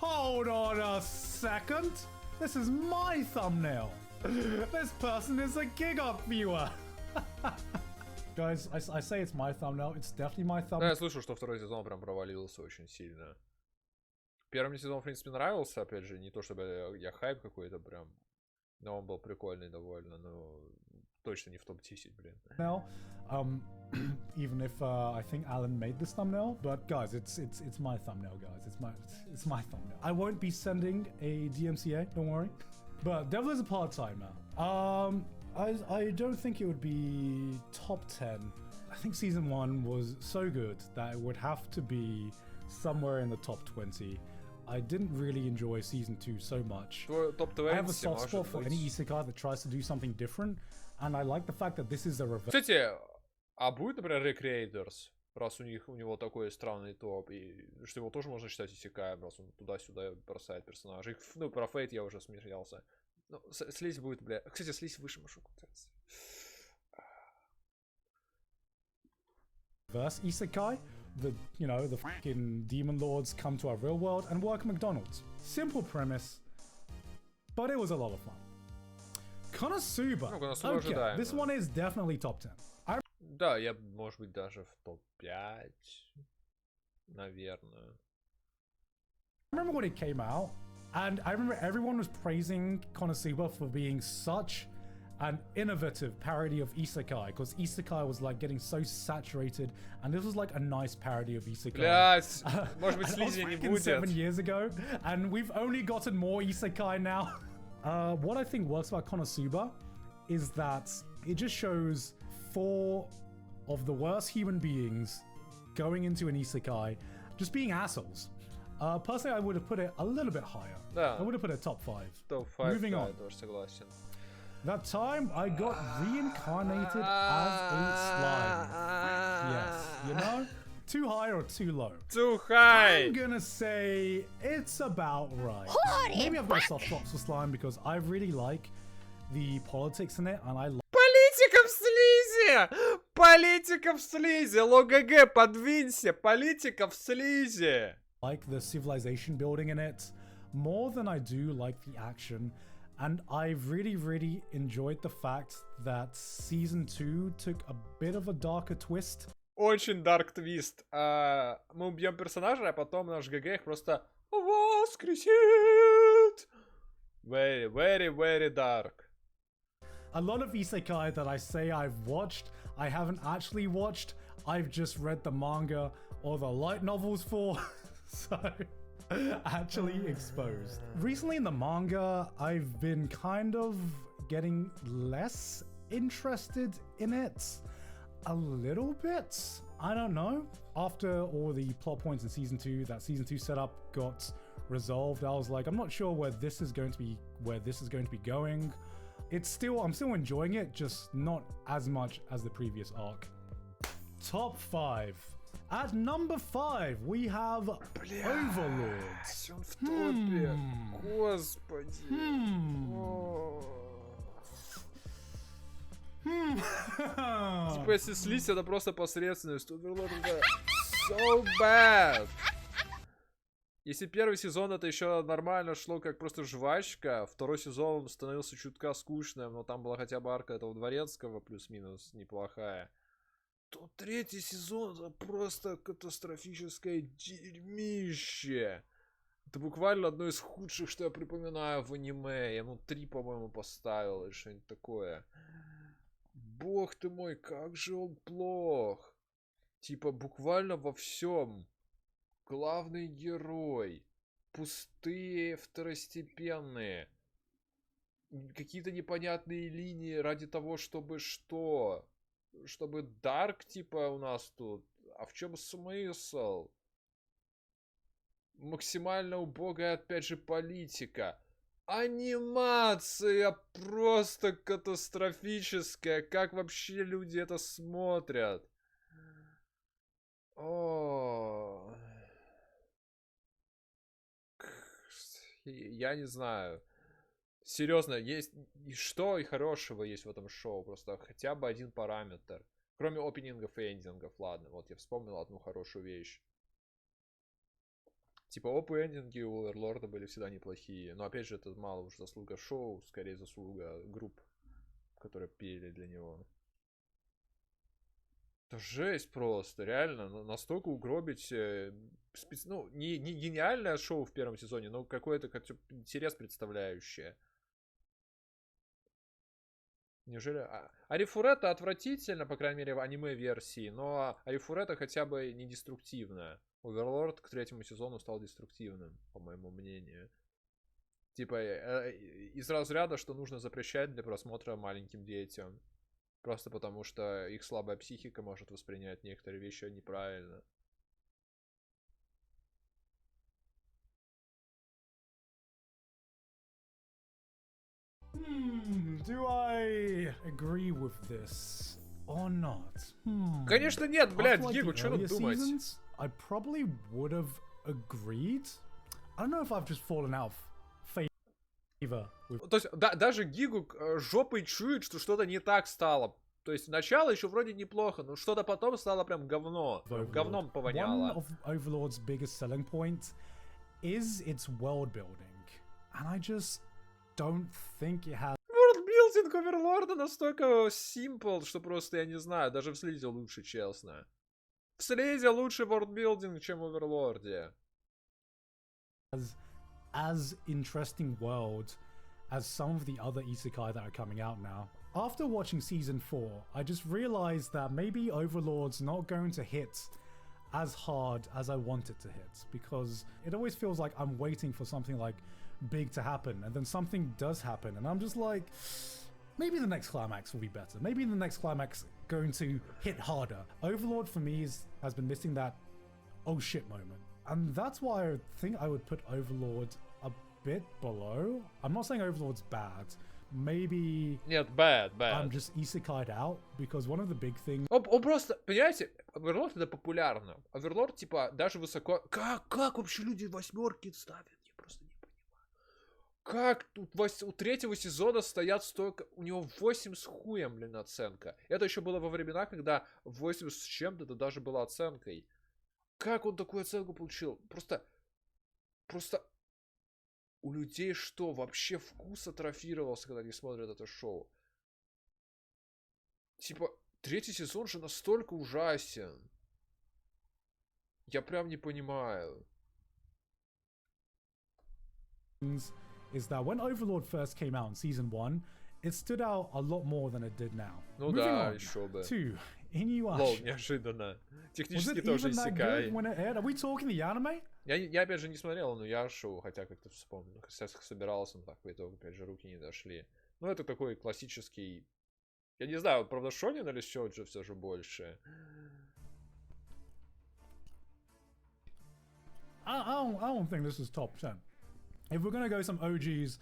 Hold on a second. This is my thumbnail. This person is a Gigguk viewer. Guys, I say it's my thumbnail. It's definitely my Да, thumbnail. я слышал, что второй сезон прям провалился очень сильно. Первый сезон, в принципе, нравился, опять же, не то чтобы я хайп какой-то прям, но он был прикольный довольно, но точно не в топ-10, блин. Even if I think Alan made this thumbnail, but guys, it's my thumbnail, guys. It's my thumbnail. I won't be sending a DMCA, don't worry. But Devil is a part-timer. I don't think it would be top 10. I think season 1 was so good that it would have to be somewhere in the top 20. I didn't really enjoy season 2 so much. Твой топ-20 I have a soft может spot for any быть. isekai that tries to do something different, and I like the fact that this is a reverse. Кстати, а будет, например, Recreators, раз у него такой странный топ, и что его тоже можно считать исекаем, раз он туда-сюда бросает персонажей. Ну, про Фейт я уже смеялся. Ну, слизь будет, бля. Кстати, слизь выше машинку. Verse isekai, the fucking demon lords come to our real world and work at McDonald's. Simple premise, but it was a lot of fun. Konosuba. Ну, Konosuba Okay, ожидаемо. this one is definitely top 10. Да, я, может быть, даже в топ-5, наверное. I remember when it came out, and I remember everyone was praising Konosuba for being such an innovative parody of isekai, because isekai was like getting so saturated, and this was like a nice parody of isekai. Блять, может быть, And that was слизи не fucking 7 будет. years ago, and we've only gotten more isekai now. What I think works about Konosuba is that it just shows 4 of the worst human beings going into an isekai, just being assholes. Personally, I would have put it a little bit higher. Да. I would have put it top 5. Топ-5, Moving да, on. я тоже согласен. That time, I got reincarnated as a slime. Yes, you know? Too high or too low? Too high! I'm gonna say it's about right. Maybe I've got a soft spot for slime because I really like the politics in it, and I Политика в слизи! Политика в слизи! ЛОГГ, подвинься! Политика в слизи! like the civilization building in it more than I do like the action. And I really enjoyed the fact that season 2 took a bit of a darker twist. Очень dark twist. Мы убьем персонажа, а потом наш ГГ их просто воскресит. Very dark. A lot of isekai that I say I've watched, I haven't actually watched. I've just read the manga or the light novels for. So, actually exposed. Recently in the manga, I've been kind of getting less interested in it. A little bit. I don't know. After all the plot points in season 2, that season 2 setup got resolved, I was like, I'm not sure where this is going to be going. I'm still enjoying it, just not as much as the previous arc. Top 5. At number 5, we have Overlord. Он в топе. Господи. Типа, если слизь, это просто посредственность. Overlord это so bad. Если первый сезон это еще нормально шло, как просто жвачка, второй сезон становился чутка скучным, но там была хотя бы арка этого дворецкого плюс-минус неплохая, то третий сезон это просто катастрофическое дерьмище. Это буквально одно из худших, что я припоминаю в аниме. Я 3, по-моему, поставил или что-нибудь такое. Бог ты мой, как же он плох. Типа буквально во всем. Главный герой. Пустые второстепенные. Какие-то непонятные линии ради того, чтобы что? Чтобы Дарк типа у нас тут. А в чем смысл? Максимально убогая, опять же, политика. Анимация просто катастрофическая. Как вообще люди это смотрят? О, я не знаю. Серьезно, есть и что и хорошего есть в этом шоу. Просто хотя бы один параметр. Кроме опенингов и эндингов. Ладно, вот я вспомнил одну хорошую вещь. Типа опы и эндинги у Оверлорда были всегда неплохие. Но опять же, это мало уж заслуга шоу, скорее заслуга групп, которые пели для него. Это жесть просто, реально. Настолько угробить... Ну, не гениальное шоу в первом сезоне, но какой-то интерес представляющее. Неужели... Арифурета отвратительно, по крайней мере, в аниме-версии, но Арифурета хотя бы не деструктивная. Оверлорд к третьему сезону стал деструктивным, по моему мнению. Типа, из разряда, что нужно запрещать для просмотра маленьким детям. Просто потому, что их слабая психика может воспринять некоторые вещи неправильно. Do I agree with this or not? Конечно нет, блядь, After, like, Гиггук, the что тут earlier думать? seasons, I probably would have agreed. I don't know if I've just fallen out of favor with То есть, даже Гиггук жопой чует, что что-то не так стало. То есть, начало еще вроде неплохо, но что-то потом стало прям говно. Overlord. Говном One повоняло. of Overlord's biggest selling point is its world building. And I just don't think it has Ворлдбилдинг Оверлорда настолько simple, что просто я не знаю, даже в Слизе лучше, честно. В Слизе лучше ворлдбилдинг, чем в Оверлорде. as interesting world as some of the other isekai that are coming out now. After watching season 4, I just realized that maybe Overlord's not going to hit as hard as I want it to hit, because it always feels like I'm waiting for something like big to happen, and then something does happen, and I'm just like, maybe the next climax will be better. Maybe the next climax going to hit harder. Overlord for me has been missing that oh shit moment. And that's why I think I would put Overlord a bit below. I'm not saying Overlord's bad. Maybe Нет, bad. I'm just isekai'd out, because one of the big things Он просто, понимаете, Оверлорд это популярно. Оверлорд, типа, даже высоко... Как вообще люди восьмерки ставят? Я просто не понимаю. Как тут у третьего сезона стоят столько... У него 8 с хуем, блин, оценка. Это еще было во времена, когда 8 с чем-то это даже была оценкой. Как он такую оценку получил? Просто... У людей что, вообще вкус атрофировался, когда они смотрят это шоу? Типа, третий сезон же настолько ужасен. Я прям не понимаю. is that when Overlord first came out in season 1, it stood out a lot more than it did now. Ну Moving да, on еще бы. to Лол, Inuyasha. неожиданно. Was Технически it тоже even that исекай. good when it aired? Are we talking the anime? Я опять же не смотрел, но я шоу, хотя как-то вспомнил. Сейчас собирался, но так по итогу опять же руки не дошли. Ну это такой классический... Я не знаю, правда, Шонин или Сёджи все же больше. I don't think this is top 10. If we're gonna go some OGs,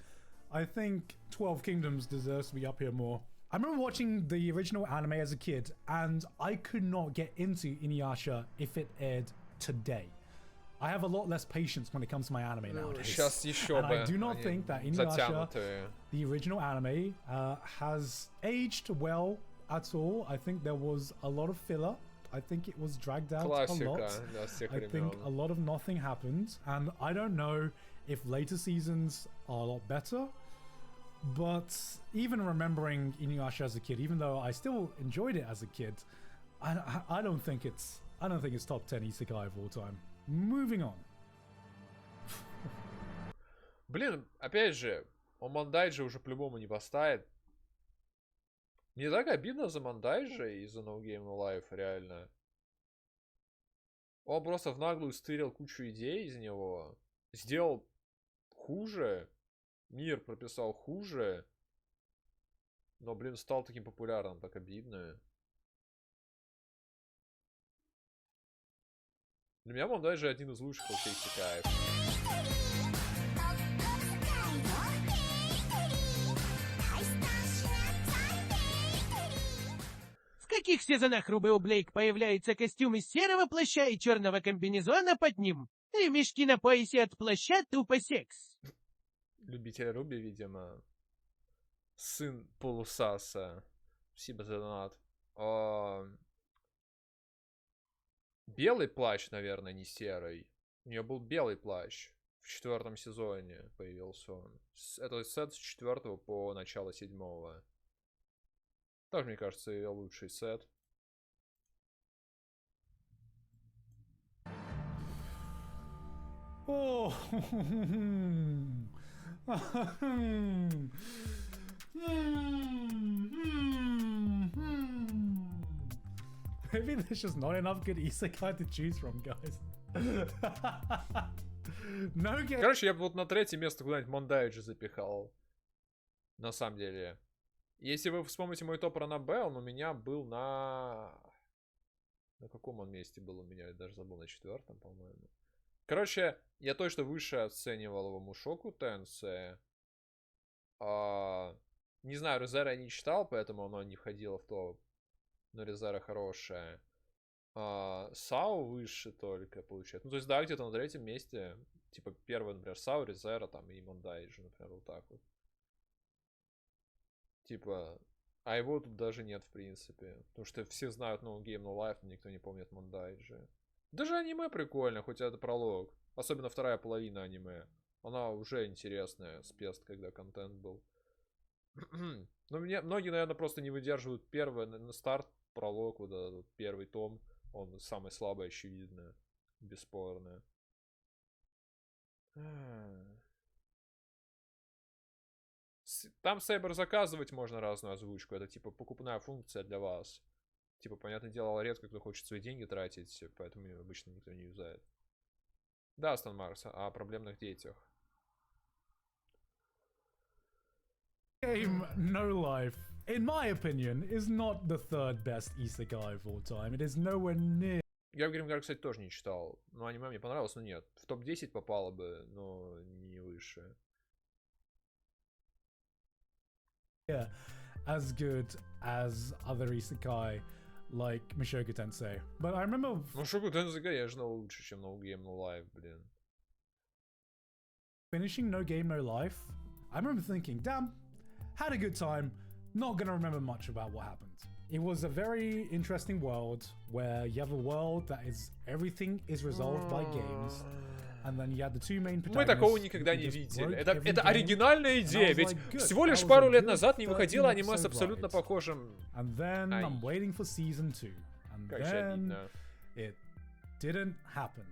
I think 12 Kingdoms deserves to be up here more. I remember watching the original anime as a kid, and I could not get into Inuyasha if it aired today. I have a lot less patience when it comes to my anime nowadays. Сейчас еще And бы. I do not Они think that Inuyasha, затянутые. the original anime, has aged well at all. I think there was a lot of filler. I think it was dragged out a Классика, lot. да, с тех I think a времен. lot of nothing happened, and I don't know if later seasons are a lot better. But even remembering Inuyasha as a kid, even though I still enjoyed it as a kid, I don't think it's top 10 isekai of all time. Moving on. Блин, опять же, он Мандайджи уже по-любому не поставит. Мне так обидно за Мандайджи и за No Game No Life, реально. Он просто в наглую стырил кучу идей из него. Сделал хуже. Мир прописал хуже. Но, блин, стал таким популярным, так обидно. Для меня Мандайджи один из лучших вообще исекаев. В каких сезонах Рубео Блейк появляется костюм из серого плаща и черного комбинезона под ним? Ремешки на поясе от плаща тупо секс. Любитель Руби, видимо. Сын полусаса. Спасибо за донат. Белый плащ, наверное, не серый. У нее был белый плащ. В 4-м сезоне появился он. Это сет с 4 по начало 7-го. Так, мне кажется, ее лучший сет. Oh. Maybe there's just not enough good isekai to choose from, guys. No game. Короче, я бы вот на 3-е место куда-нибудь Мондайджи запихал. На самом деле. Если вы вспомните мой топ Ранабе, он у меня был на... На каком он месте был у меня? Я даже забыл, на 4-м, по-моему. Короче, я точно выше оценивал его Мушоку Тенсе. Не знаю, ReZero я не читал, поэтому оно не входило в топ. Но ReZero хорошее. САУ выше только получается. Ну, то есть, да, где-то на третьем месте. Типа, первый, например, САУ, ReZero, там, и Мондайджи, например, вот так вот. Типа, а его тут даже нет, в принципе. Потому что все знают No Game No Life, но никто не помнит Мондайджи. Даже аниме прикольно, хоть это пролог. Особенно вторая половина аниме. Она уже интересная, спест, когда контент был. Но многие, наверное, просто не выдерживают первый на старт, пролог, вот этот вот первый том. Он самый слабый, очевидно. Бесспорно. Там Сейбер заказывать можно разную озвучку. Это типа покупная функция для вас. Типа, понятное дело, редко кто хочет свои деньги тратить, поэтому ее обычно никто не юзает. Да, Астон Маркс, о проблемных детях. Game No Life, in my opinion, is not the third best isekai of all time. It is nowhere near. Я в Гримгар, кстати, тоже не читал. Ну, аниме мне понравилось, но нет. В топ-10 попало бы, но не выше. Yeah, as good as other isekai like Mushoku Tensei. But I remember Mushoku Tensei, конечно, лучше, чем No Game No Life, блин. finishing No Game No Life. I remember thinking, damn, had a good time, not gonna remember much about what happened. It was a very interesting world where you have a world that is everything is resolved by games. And then you had the two main protagonists. Мы такого никогда не видели. Это оригинальная идея, ведь всего лишь пару лет назад не выходило аниме с абсолютно похожим. And then I'm waiting for season 2. And then it didn't happen.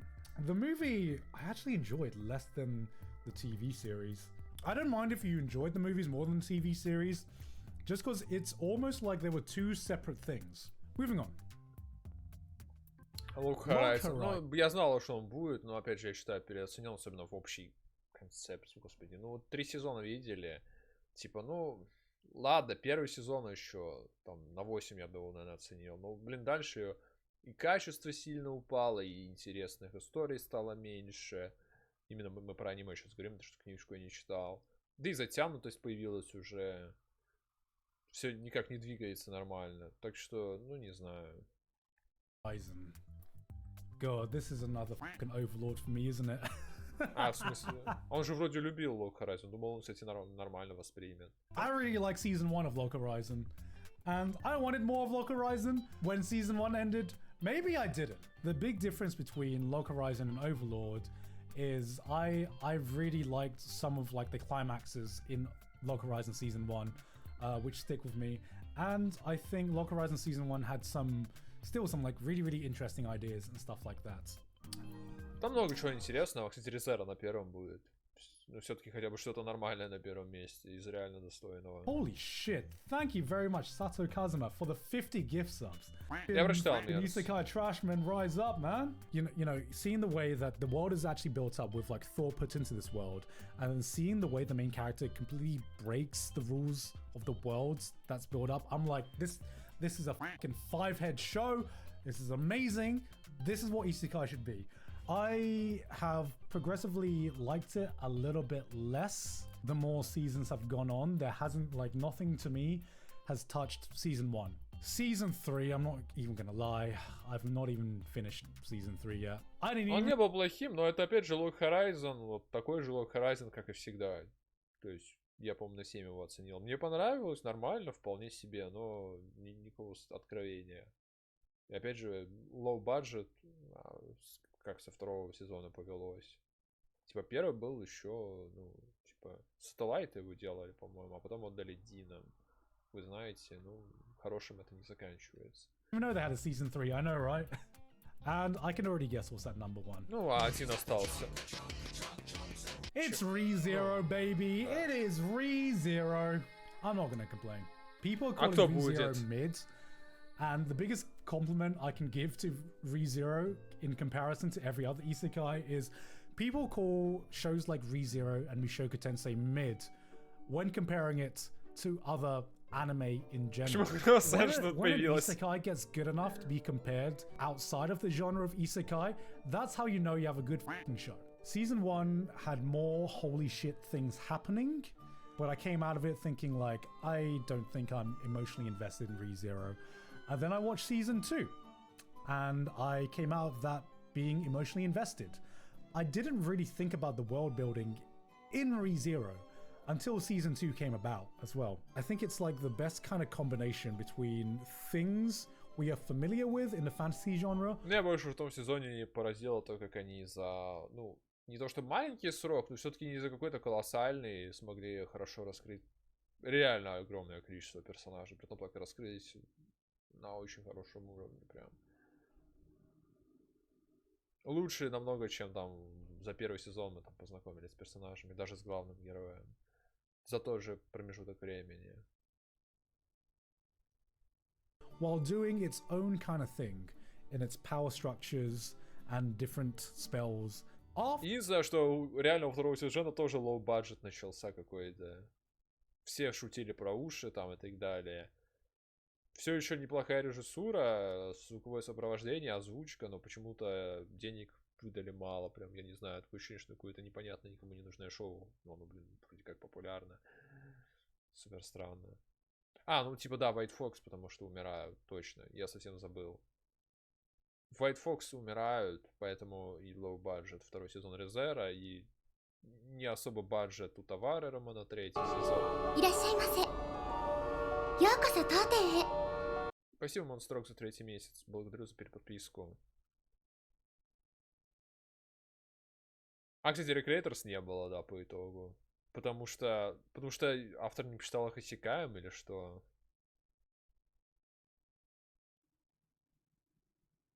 The movie I actually enjoyed less than the TV series. I don't mind if you enjoyed the movies more than the TV series, just because it's almost like they were two separate things. Moving on. Лук Horizon. Ну, я знал, что он будет, но опять же, я считаю, переоценен, особенно в общей концепции, господи. Ну, вот 3 сезона видели. Типа, ну, ладно, первый сезон еще там на 8 я бы его, наверное, оценил. Но, блин, дальше и качество сильно упало, и интересных историй стало меньше. Именно мы про аниме сейчас говорим, потому что книжку я не читал. Да и затянутость появилась уже. Все никак не двигается нормально. Так что, ну, не знаю. Horizon. God, this is another fucking overlord for me, isn't it? А, в смысле? Он же вроде любил Лок Horizon. Думал, он, кстати, нормально воспримет. I really like season 1 of Log Horizon. And I wanted more of Log Horizon when season 1 ended. Maybe I didn't. The big difference between Log Horizon and Overlord is I really liked some of like the climaxes in Log Horizon season 1, which stick with me. And I think Log Horizon season 1 had still some like really interesting ideas and stuff like that. Там много чего интересного. Кстати, ReZero на первом будет. Ну, все-таки хотя бы что-то нормальное на первом месте из реально достойного. Holy shit. Thank you very much, Sato Kazuma, for the 50 gift subs. Я прочитал, Isekai Trashman, rise up, man. You know, seeing the way that the world is actually built up with like thought put into this world, and then seeing the way the main character completely breaks the rules of the worlds that's built up, I'm like, this is a fucking 5-head show. This is amazing. This is what Isekai should be. I have progressively liked it a little bit less the more seasons have gone on. There hasn't, like, nothing to me has touched season 1. Season 3, I'm not even gonna lie, I've not even finished season 3 yet. I didn't even... Он не был плохим, но это опять же Log Horizon, вот такой же Log Horizon, как и всегда. То есть, я, по-моему, на 7 его оценил. Мне понравилось, нормально, вполне себе, но никакого откровения. И опять же, low budget, как со второго сезона повелось. Типа, первый был еще, ну, типа, сателлайты его делали, по-моему, а потом отдали Динам. Вы знаете, ну, хорошим это не заканчивается. You know they had a season 3, I know, right? And I can already guess what's at number 1. Ну, а один остался. It's ReZero, baby. It is ReZero. I'm not gonna complain. People are calling ReZero mid. And the biggest compliment I can give to ReZero in comparison to every other isekai is people call shows like ReZero and Mushoku Tensei mid when comparing it to other anime in general. When an isekai gets good enough to be compared outside of the genre of isekai, that's how you know you have a good fucking show. Season 1 had more holy shit things happening, but I came out of it thinking like, I don't think I'm emotionally invested in ReZero. And then I watched season 2 and I came out of that being emotionally invested. I didn't really think about the world building in ReZero until season 2 came about as well. I think it's like the best kind of combination between things we are familiar with in the fantasy genre. Меня больше в том сезоне не поразило то, как они за, ну, не то что маленький срок, но все-таки не за какой-то колоссальный смогли хорошо раскрыть реально огромное количество персонажей. Притом так раскрылись на очень хорошем уровне прям. Лучше намного, чем там за первый сезон мы там познакомились с персонажами, даже с главным героем. За тот же промежуток времени. While doing its own kind of thing in its power structures and different spells. Единственное, что реально у второго сезона тоже лоу-баджет начался какой-то. Все шутили про уши там и так далее. Все еще неплохая режиссура, звуковое сопровождение, озвучка, но почему-то денег выдали мало. Прям, я не знаю, такое ощущение, что какое-то непонятное, никому не нужное шоу. Но оно, блин, вроде как популярно. Супер странно. А, ну типа да, White Fox, потому что умирают, точно. Я совсем забыл. White Fox умирают, поэтому и low budget второй сезон Резера, и не особо баджет у Товарерама на третий сезон. Спасибо, Монстрок, за 3-й месяц. Благодарю за переподписку. А, кстати, Recreators не было, да, по итогу. Потому что автор не посчитал их исекаем или что?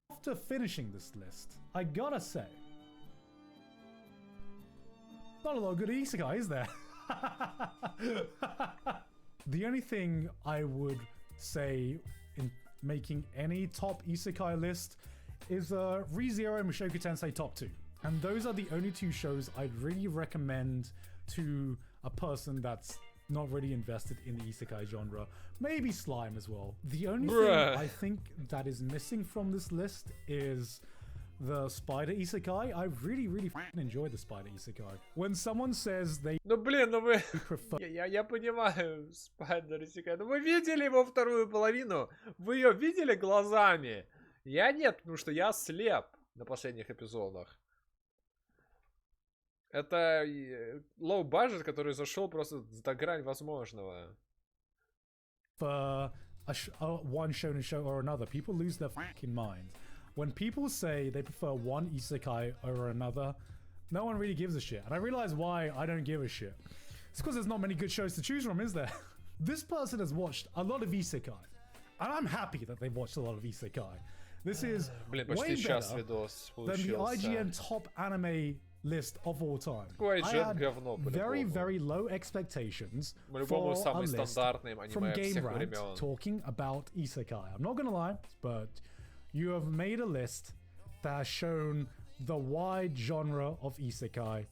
After finishing this list, I gotta say, not a lot of good isekai, is there? The only thing I would say in making any top isekai list is ReZero and Mushoku Tensei Top 2. And those are the only 2 shows I'd really recommend to a person that's not really invested in the isekai genre. Maybe Slime as well. The only thing I think that is missing from this list is the spider isekai. I really enjoy the spider isekai. When someone says they Ну блин, ну вы... prefer Я понимаю, спайдер исекай. Но вы видели его вторую половину? Вы ее видели глазами? Я нет, потому что я слеп на последних эпизодах. Это low budget, который зашел просто за грань возможного. for one shonen show or another, people lose their fucking mind. When people say they prefer one isekai over another, no one really gives a shit. And I realize why I don't give a shit. It's because there's not many good shows to choose from, is there? This person has watched a lot of isekai. And I'm happy that they've watched a lot of isekai. This is way better than the IGN top anime list of all time. I had very low expectations for a list from Game Rant talking about isekai. I'm not gonna lie, but you have made a list that has shown the wide genre of isekai,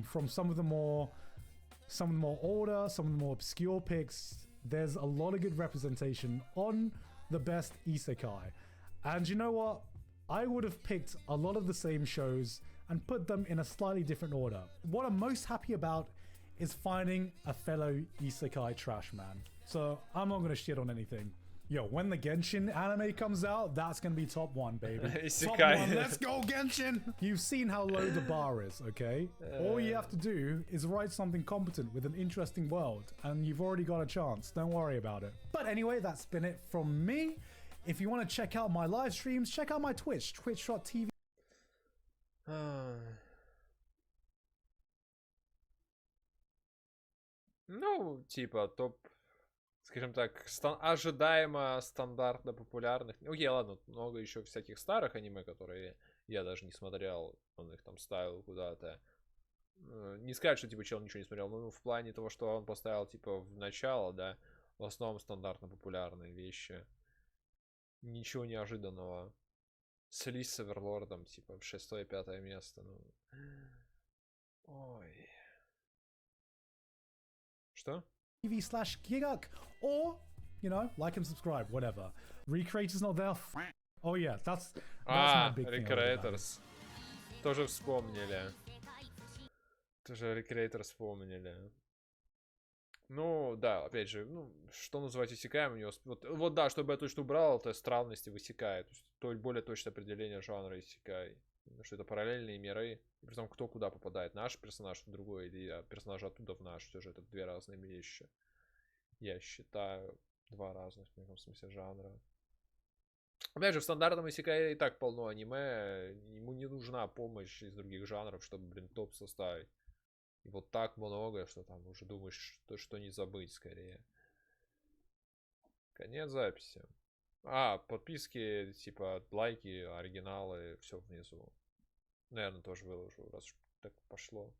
from some of the more older, some of the more obscure picks. There's a lot of good representation on the best isekai. And you know what? I would have picked a lot of the same shows and put them in a slightly different order. What I'm most happy about is finding a fellow isekai trash man. So I'm not gonna shit on anything. Yo, when the Genshin anime comes out, that's gonna be top 1, baby. Top 1, let's go Genshin! You've seen how low the bar is, okay? All you have to do is write something competent with an interesting world, and you've already got a chance. Don't worry about it. But anyway, that's been it from me. If you want to check out my live streams, check out my Twitch, twitch.tv. Ну, типа, топ, скажем так, ожидаемо стандартно популярных. Окей, ладно, много еще всяких старых аниме, которые я даже не смотрел. Он их там ставил куда-то. Не сказать, что типа чел ничего не смотрел, но в плане того, что он поставил типа в начало, да, в основном стандартно популярные вещи. Ничего неожиданного. Слизь с Оверлордом, типа, 6-5 место. Ну. Ой. Что? TV/gigguk, or, you know, like and subscribe, whatever. Recreators not there. Oh yeah, that's my big thing. Recreators. Тоже вспомнили. Тоже Recreators вспомнили. Ну, да, опять же, ну, что называть исекаем у него? Вот да, чтобы я точно убрал, это странности в исекае. То есть, более точное определение жанра исекай. Потому что это параллельные миры. И при том, кто куда попадает. Наш персонаж в другой, или персонаж оттуда в наш. Все же это две разные вещи. Я считаю, два разных, в неком смысле, жанра. Опять же, в стандартном исекае и так полно аниме. Ему не нужна помощь из других жанров, чтобы, блин, топ составить. И вот так много, что там уже думаешь, что не забыть скорее. Конец записи. Подписки, типа, лайки, оригиналы, все внизу. Наверное, тоже выложу, раз так пошло.